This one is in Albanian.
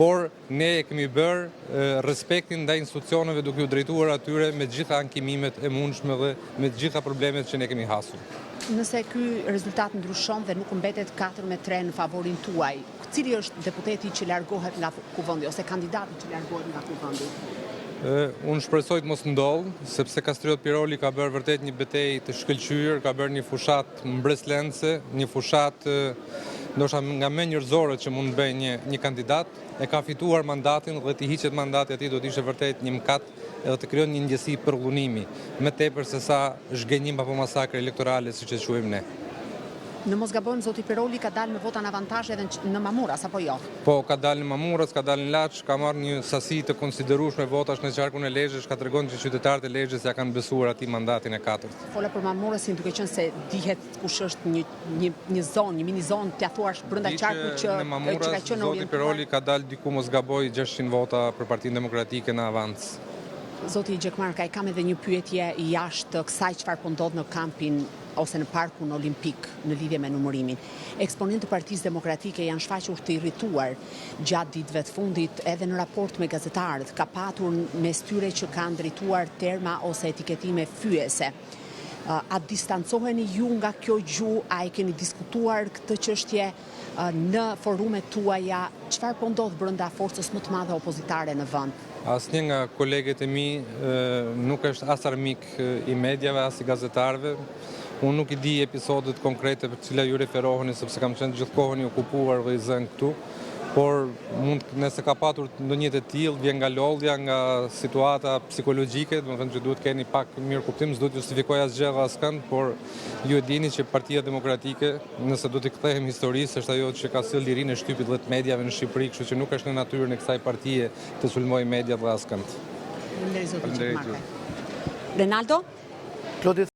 Por ne e kemi bërë respektin ndaj institucioneve duke u drejtuar atyre me gjitha ankimimet e mundshme dhe me gjitha problemet që ne kemi hasur. Nëse ky rezultat ndryshon dhe nuk mbetet 4-3 në favorin tuaj, cili është deputeti që largohet nga kuvendi ose kandidati që largohet nga kuvendi? Unë shpresoj të mos ndodhë, sepse Kastriot Piroli ka bërë vërtet një betejë të shkëlqyer, ka bërë një fushat mbreslendëse, një fushat ndoshta nga më njerëzore që mund të bëjë një kandidat, e ka fituar mandatin dhe t'i hiqet mandati atij do të ishte vërtet një mëkat edhe të krijon një ndjesi përllënimi, më tepër se sa zhgënjim apo masakër elektorale siç e quajmë ne. Në mos gabojmë, zoti Piroli ka dalë me vota në avantazh edhe në Mamuras apo jo? Po, ka dalë në Mamuras, ka dalë në Laç, ka marrë një sasi të konsiderueshme votash në qarkun e Lezhës, ka tregon që qytetarët e Lezhës ja kanë besuar atij mandatin e 4. Fola për Mamurasin duke qenë se dihet kush është një zonë, një mini zonë t'ia thuash brenda qarkut që në Mamuras, zoti Piroli ka dalë diku mos gaboj 600 vota për Partinë Demokratike në avans. Zoti Gjekmarka, kam edhe një pyetje jashtë kësaj çfarë po ndodh në kampin ose në parkun olimpik në lidhje me numërimin. Eksponentë të Partisë Demokratike janë shfaqur të irrituar gjatë ditëve të fundit edhe në raport me gazetarët. Ka patur mes tyre që kanë drejtuar terma ose etiketime fyese. A distancoheni ju nga kjo gjuhë? A e keni diskutuar këtë çështje në forumet tuaja? Çfarë po ndodh brenda forcës më të madhe opozitare në vend? Asnjë nga kolegët e mi nuk është as armik i mediave, as i gazetarëve. Unë nuk i di episodet konkrete për cila ju referoheni, sepse kam qenë gjithkohën i okupuar dhe i zënë këtu, por nëse ka patur ndonjë të tillë, vjen nga lodhja, nga situata psikologjike, domethënë që duhet keni pak mirë kuptim, s'duhet justifikoj asgjë dhe askënd, por ju e dini që Partia Demokratike, nëse do të kthehemi historisë, është ajo që ka sjellë lirinë e shtypit dhe të mediave në Shqipëri, kështu që nuk është në natyrën e kësaj partie të sulmojë media dhe askënd. Faleminderit zoti Gjekmarka. Renaldo?